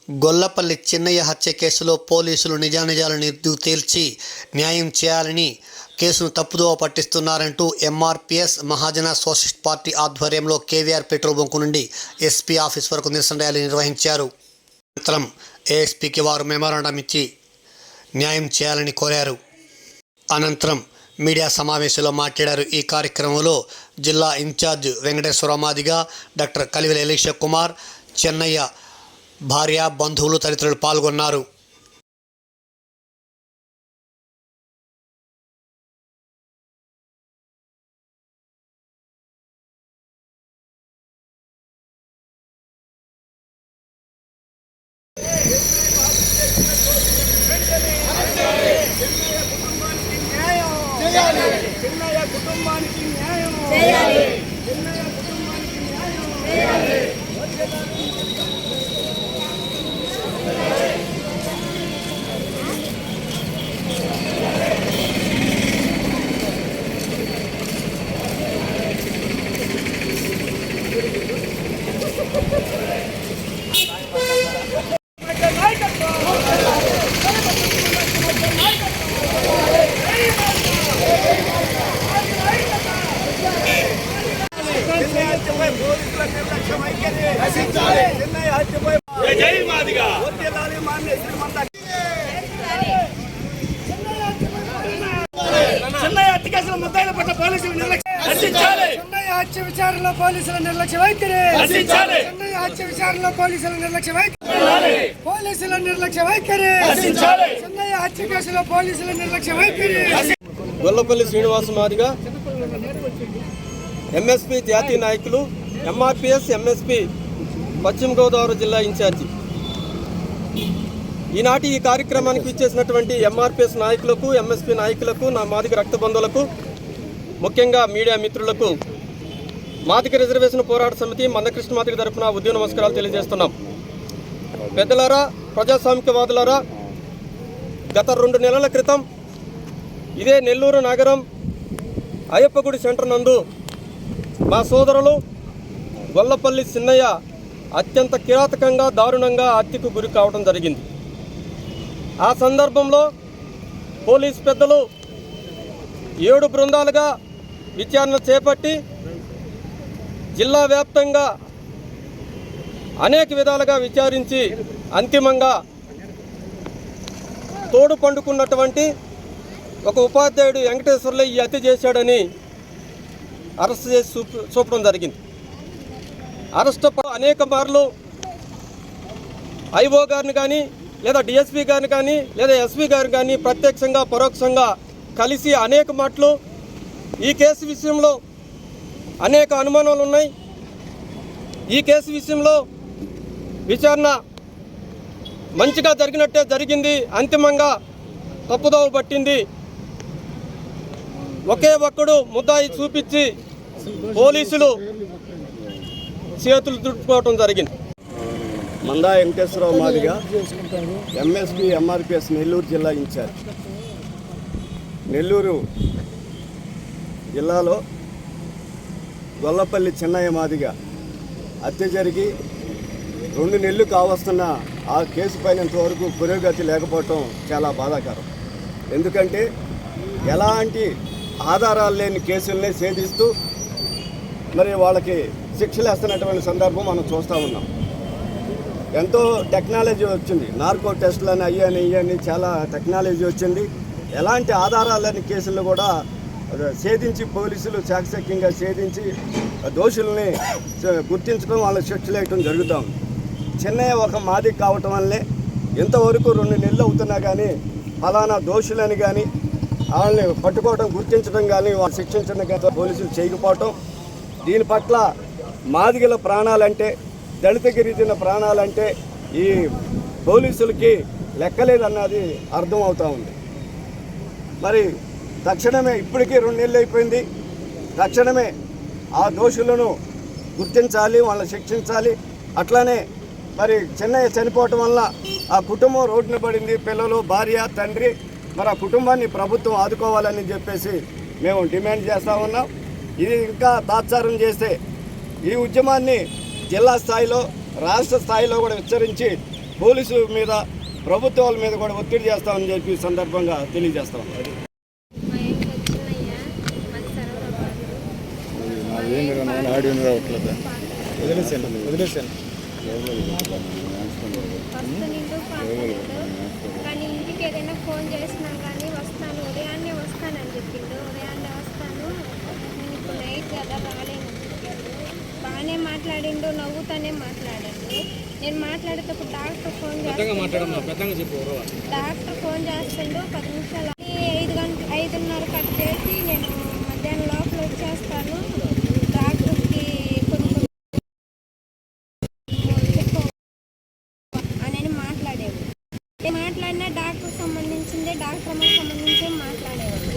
గొల్లపల్లి చిన్నయ్య హత్య కేసులో పోలీసులు నిజానిజాలను తేల్చి న్యాయం చేయాలని కేసును తప్పుదోవ పట్టిస్తున్నారంటూ ఎంఆర్పీఎస్ మహాజన సోషలిస్ట్ పార్టీ ఆధ్వర్యంలో కేవీఆర్ పెట్రోల్ బంకు నుండి ఎస్పీ ఆఫీస్ వరకు నిరసన ర్యాలీ నిర్వహించారు. అనంతరం ఏఎస్పీకి వారు మెమోరాండం ఇచ్చి న్యాయం చేయాలని కోరారు. అనంతరం మీడియా సమావేశంలో మాట్లాడారు. ఈ కార్యక్రమంలో జిల్లా in charge Venkateswararao Madiga, doctor Kalivela Elisha Kumar, Chennaiah భార్య, బంధువులు తదితరులు పాల్గొన్నారు. చిన్నయ్య కుటుంబానికి న్యాయం చేయాలి. చిన్నయ్య కుటుంబానికి న్యాయం చేయాలి. విచారణలో పోలీసుల నిర్లక్ష్య వైఖరి, హత్య విచారణలో పోలీసుల నిర్లక్ష్య వైఖరి, పోలీసుల నిర్లక్ష్య వైఖరి, చెన్నయ్య హత్య కేసులో పోలీసుల నిర్లక్ష్య వైఖరి. గొల్లపల్లి శ్రీనివాస మాదిగ, ఎంఎస్పీ జాతీయ నాయకులు, ఎంఆర్పీఎస్ ఎంఎస్పీ పశ్చిమ గోదావరి జిల్లా ఇన్ఛార్జి. ఈనాటి ఈ కార్యక్రమానికి ఇచ్చేసినటువంటి ఎంఆర్పీఎస్ నాయకులకు, ఎంఎస్పీ నాయకులకు, నా మాదిగ రక్త బంధువులకు, ముఖ్యంగా మీడియా మిత్రులకు మాదిగ రిజర్వేషన్ పోరాట సమితి మందకృష్ణ మాదిగ తరఫున ఉద్యమ నమస్కారాలు తెలియజేస్తున్నాం. పెద్దలారా, ప్రజాస్వామికవాదులారా, గత 2 నెలల క్రితం ఇదే నెల్లూరు నగరం అయ్యప్పగుడి సెంటర్ నందు మా సోదరులు గొల్లపల్లి చిన్నయ్య అత్యంత కిరాతకంగా, దారుణంగా హత్యకు గురి కావడం జరిగింది. ఆ సందర్భంలో పోలీస్ పెద్దలు 7 బృందాలుగా విచారణ చేపట్టి జిల్లా వ్యాప్తంగా అనేక విధాలుగా విచారించి అంతిమంగా తోడు పండుకున్నటువంటి ఒక ఉపాధ్యాయుడు వెంకటేశ్వర్లు ఈ హత్య చేశాడని అరెస్ట్ చేసి చూపడం జరిగింది. అరెస్ట్ అనేక మార్లు ఐఓ గారిని కానీ, లేదా డిఎస్పీ గారిని కానీ, లేదా ఎస్పీ గారిని కానీ ప్రత్యక్షంగా పరోక్షంగా కలిసి అనేక మాటలు ఈ కేసు విషయంలో అనేక అనుమానాలు ఉన్నాయి. ఈ కేసు విషయంలో విచారణ మంచిగా జరిగినట్టే జరిగింది. అంతిమంగా తప్పుదోవ పట్టింది. ఒకే ఒక్కడు ముద్దాయి చూపించి పోలీసులు చేతులు దుట్టుకోవడం జరిగింది. మందా వెంకటేశ్వరరావు మాదిగ, ఎంఎస్పీ ఎంఆర్పీఎస్ నెల్లూరు జిల్లా ఇన్ఛార్జ్. నెల్లూరు జిల్లాలో గొల్లపల్లి చిన్నయ్య మాదిగ హత్య జరిగి 2 నెలలు కావస్తున్న ఆ కేసు పైన ఇంతవరకు పురోగతి లేకపోవటం చాలా బాధాకరం. ఎందుకంటే ఎలాంటి ఆధారాలు లేని కేసుల్ని ఛేదిస్తూ మరి వాళ్ళకి శిక్షలు వేస్తున్నటువంటి సందర్భం మనం చూస్తూ ఉన్నాం. ఎంతో టెక్నాలజీ వచ్చింది, నార్కో టెస్టులని అయ్యని చాలా టెక్నాలజీ వచ్చింది. ఎలాంటి ఆధారాలు లేని కేసులను కూడా ఛేదించి పోలీసులు చాకచక్యంగా ఛేదించి దోషుల్ని గుర్తించడం, వాళ్ళకి శిక్షలు వేయటం జరుగుతూ ఉంది. చెన్నయ్య ఒక మాదిగ కావటం వల్లే ఇంతవరకు 2 నెలలు అవుతున్నా కానీ ఫలానా దోషులని కానీ వాళ్ళని పట్టుకోవడం, గుర్తించడం కానీ, వాళ్ళు శిక్షించడం కానీ పోలీసులు చేయకపోవటం, దీని పట్ల మాదిగల ప్రాణాలంటే, దళిత గిరిజన ప్రాణాలంటే ఈ పోలీసులకి లెక్కలేదన్నది అర్థం అవుతూ ఉంది. మరి తక్షణమే, ఇప్పటికీ 2 నెలలు అయిపోయింది, తక్షణమే ఆ దోషులను గుర్తించాలి, వాళ్ళని శిక్షించాలి. అట్లానే మరి చెన్నయ్య చనిపోవటం వల్ల ఆ కుటుంబం రోడ్డున పడింది, పిల్లలు, భార్య, తండ్రి. మరి ఆ కుటుంబాన్ని ప్రభుత్వం ఆదుకోవాలని చెప్పేసి మేము డిమాండ్ చేస్తూ ఉన్నాం. ఇది ఇంకా తాత్సారం చేస్తే ఈ ఉద్యమాన్ని జిల్లా స్థాయిలో, రాష్ట్ర స్థాయిలో కూడా విస్తరించి పోలీసు మీద ప్రభుత్వాల మీద కూడా ఒత్తిడి చేస్తామని చెప్పి సందర్భంగా తెలియజేస్తాం. మా ఇంటికి వచ్చినయ్యా మాది సర్వరాబాదు. వస్తానిండు పాపనిండు కానీ ఇంటికి ఏదైనా ఫోన్ చేసినా కానీ వస్తాను ఉదయాన్నే వస్తానని చెప్పిండు. ఉదయాన్నే వస్తాను, నేను ఇప్పుడు నైట్ కదా రాలేను చెప్పిండు. బాగానే మాట్లాడిండు, నవ్వుతానే మాట్లాడిండు. నేను మాట్లాడేటప్పుడు డాక్టర్ ఫోన్ చేస్తాడు. డాక్టర్ ఫోన్ చేస్తుండు 10 నిమిషాలు 5:30 కట్ చేసి నేను మధ్యాహ్నం లోపల వచ్చేస్తాను, డాక్టర్కి కొన్ని చెప్పు అని మాట్లాడేవాడు. మాట్లాడినా డాక్టర్కి సంబంధించిందే, డాక్టర్ అమ్మకి సంబంధించే మాట్లాడేవాడు.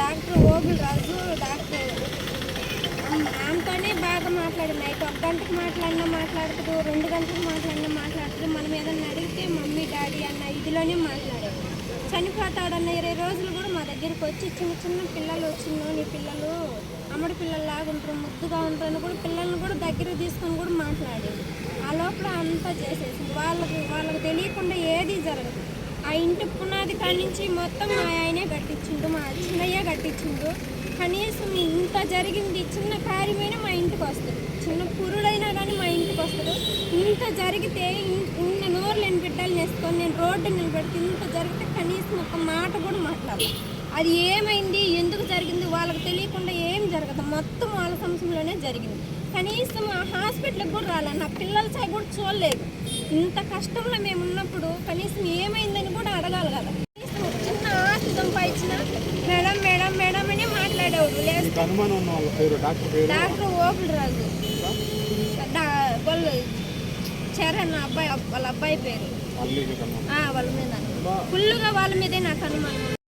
డాక్టర్ ఓబుల్ రాజు డాక్టర్ ఆమెతోనే బాగా మాట్లాడి నైట్ 1 గంటకు మాట్లాడినా మాట్లాడుతుంది, 2 గంటలకు మాట్లాడినా మాట్లాడుతుంది. మనం ఏదన్నా అడిగితే మమ్మీ డాడీ అన్న ఇదిలోనే మాట్లాడేది. చనిపోతాడన్న 20 రోజులు కూడా మా దగ్గరికి వచ్చి చిన్న చిన్న పిల్లలు నీ పిల్లలు అమ్మడి పిల్లల్లాగా ఉంటారు, ముద్దుగా ఉంటారని కూడా పిల్లల్ని కూడా దగ్గర తీసుకొని కూడా మాట్లాడేది. ఆ లోపల అంతా చేసేసింది. వాళ్ళకి తెలియకుండా ఏది జరగదు. ఆ ఇంటి పునాది కాడి నుంచి మొత్తం మా ఆయనే కట్టించిండు, మా చిన్నయ్య కట్టించిండు. కనీసం ఇంత జరిగింది, చిన్న కార్యమైనా మా ఇంటికి వస్తుంది, చిన్న పురుడైనా కానీ మా ఇంటికి వస్తుంది. ఇంత జరిగితే ఇన్న నోరు లేని బిడ్డలు వేసుకొని నేను రోడ్డు నిలబెడితే ఇంత జరిగితే కనీసం ఒక మాట కూడా మాట్లాడాలి. అది ఏమైంది, ఎందుకు జరిగింది వాళ్ళకి తెలియకుండా ఏం జరగదు, మొత్తం వాళ్ళ సంశయంలోనే జరిగింది. కనీసం ఆ హాస్పిటల్కి కూడా రాలేదు, నా పిల్లల సై కూడా చూడలేదు. ఇంత కష్టంలో మేము ఉన్నప్పుడు కనీసం ఏమైందని కూడా అడగాలి కదా. కనీసం ఒక చిన్న ఆస్తి సంపాదించిన మేడం మేడం మేడం అని మాట్లాడేవాడు. లేదు డాక్టర్ ఓపుల్ రాజు వాళ్ళు చరణ్ అబ్బాయి, వాళ్ళ అబ్బాయి పేరు వాళ్ళ మీద ఫుల్గా వాళ్ళ మీదే నాకు అనుమానం.